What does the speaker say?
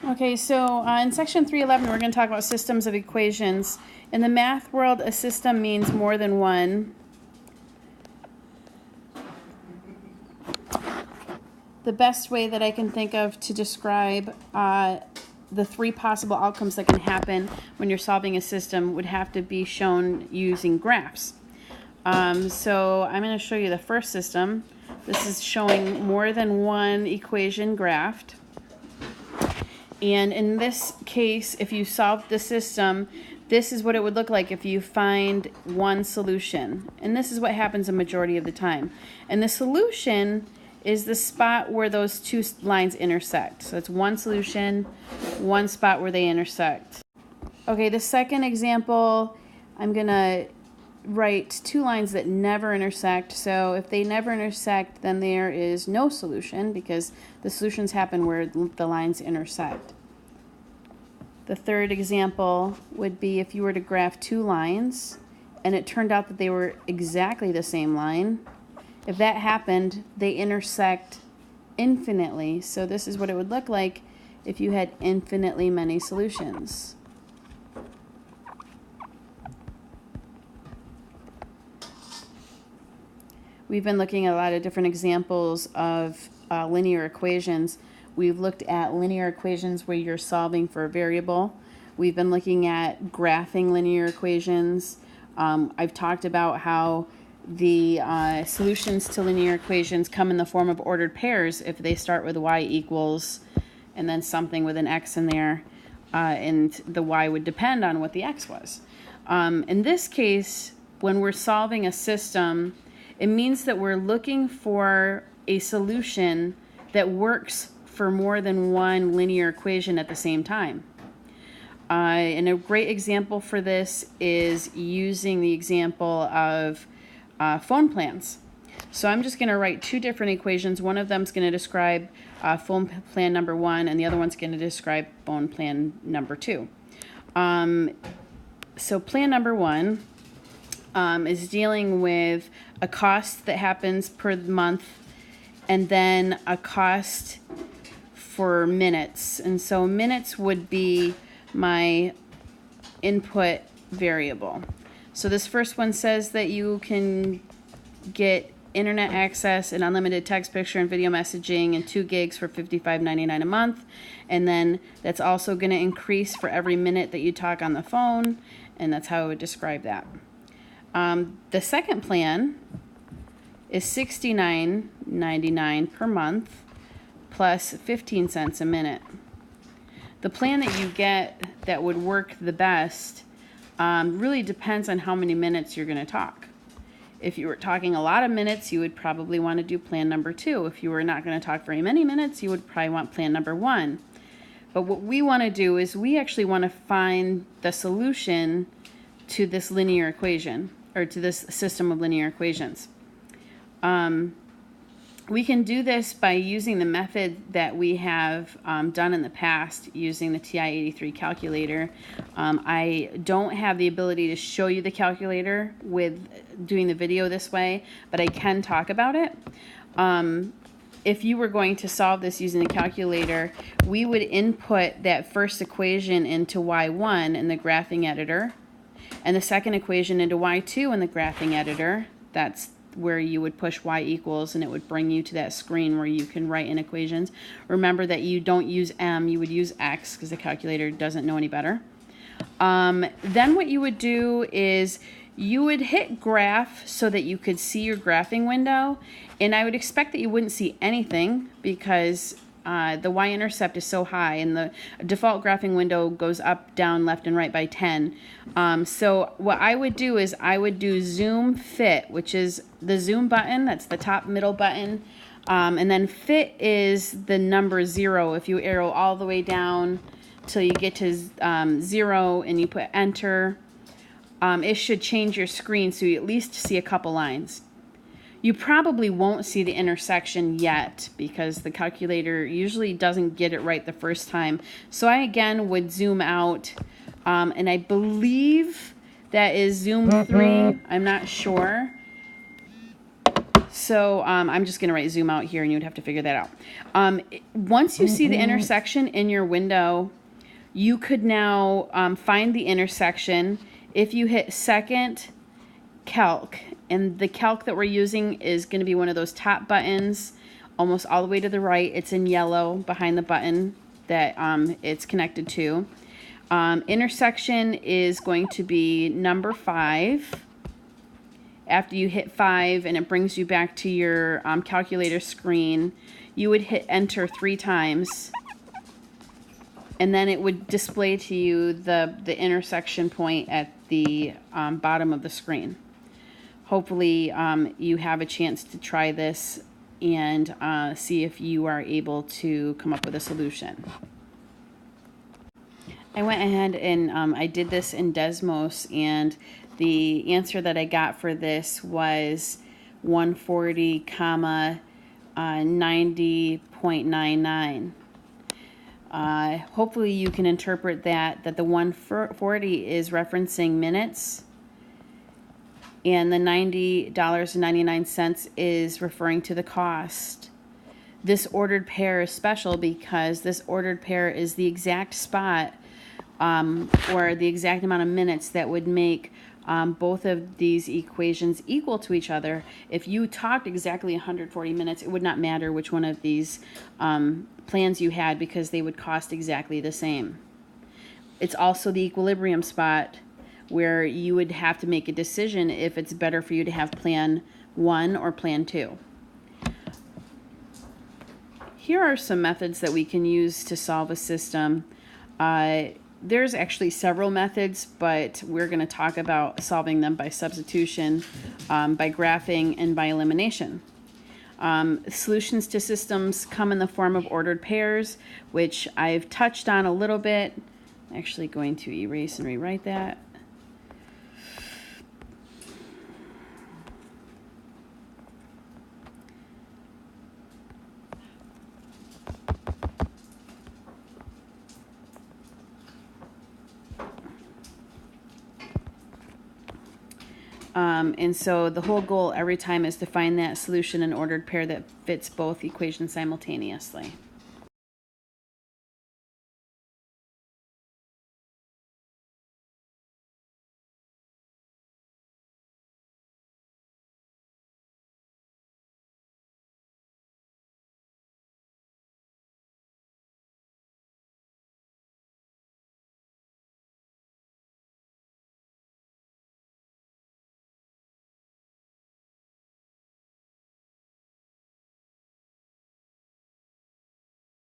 Okay, so in section 311, we're going to talk about systems of equations. In the math world, a system means more than one. The best way that I can think of to describe the three possible outcomes that can happen when you're solving a system would have to be shown using graphs. So I'm going to show you the first system. This is showing more than one equation graphed. And in this case, if you solve the system, this is what it would look like if you find one solution. And this is what happens a majority of the time. And the solution is the spot where those two lines intersect. So it's one solution, one spot where they intersect. Okay, the second example, I'm going to write two lines that never intersect. So if they never intersect, then there is no solution because the solutions happen where the lines intersect. The third example would be if you were to graph two lines and it turned out that they were exactly the same line. If that happened, they intersect infinitely. So this is what it would look like if you had infinitely many solutions. We've been looking at a lot of different examples of linear equations. We've looked at linear equations where you're solving for a variable. We've been looking at graphing linear equations. I've talked about how the solutions to linear equations come in the form of ordered pairs if they start with y equals and then something with an x in there, and the y would depend on what the x was. In this case, when we're solving a system, it means that we're looking for a solution that works for more than one linear equation at the same time. And a great example for this is using the example of phone plans. So I'm just going to write two different equations. One of them is going to describe phone plan number 1, and the other one's going to describe phone plan number 2. So plan number 1 is dealing with a cost that happens per month and then a cost for minutes. And so minutes would be my input variable. So this first one says that you can get internet access and unlimited text, picture, and video messaging and 2 gigs for $55.99 a month. And then that's also going to increase for every minute that you talk on the phone. And that's how I would describe that. The second plan is $69.99 per month plus 15 cents a minute. The plan that you get that would work the best really depends on how many minutes you're going to talk. If you were talking a lot of minutes, you would probably want to do plan number 2. If you were not going to talk very many minutes, you would probably want plan number 1. But what we want to do is we actually want to find the solution to this linear equation, or to this system of linear equations. We can do this by using the method that we have done in the past using the TI-83 calculator. I don't have the ability to show you the calculator with doing the video this way, but I can talk about it. If you were going to solve this using the calculator, we would input that first equation into y1 in the graphing editor, and the second equation into y2 in the graphing editor. That's where you would push y equals, and it would bring you to that screen where you can write in equations. Remember that you don't use m, you would use x because the calculator doesn't know any better. Then what you would do is you would hit graph so that you could see your graphing window, and I would expect that you wouldn't see anything because the y-intercept is so high, and the default graphing window goes up, down, left, and right by 10. So what I would do is I would do zoom fit, which is the zoom button. That's the top middle button. And then fit is the number 0. If you arrow all the way down till you get to 0 and you put enter, it should change your screen so you at least see a couple lines. You probably won't see the intersection yet because the calculator usually doesn't get it right the first time. So I again would zoom out, and I believe that is zoom 3. I'm not sure. So I'm just going to write zoom out here, and you would have to figure that out. Once you see the intersection in your window, you could now find the intersection. If you hit second calc, and the calc that we're using is going to be one of those top buttons almost all the way to the right. It's in yellow behind the button that it's connected to. Intersection is going to be number 5. After you hit 5 and it brings you back to your calculator screen, you would hit enter 3 times, and then it would display to you the intersection point at the bottom of the screen. Hopefully you have a chance to try this and see if you are able to come up with a solution. I went ahead and I did this in Desmos, and the answer that I got for this was 140, 90.99. Hopefully you can interpret that the 140 is referencing minutes, and the $90.99 is referring to the cost. This ordered pair is special because this ordered pair is the exact spot or the exact amount of minutes that would make both of these equations equal to each other. If you talked exactly 140 minutes, it would not matter which one of these plans you had, because they would cost exactly the same. It's also the equilibrium spot where you would have to make a decision if it's better for you to have plan 1 or plan 2. Here are some methods that we can use to solve a system. There's actually several methods, but we're going to talk about solving them by substitution, by graphing, and by elimination. Solutions to systems come in the form of ordered pairs, which I've touched on a little bit. I'm actually going to erase and rewrite that. And so the whole goal every time is to find that solution in ordered pair that fits both equations simultaneously.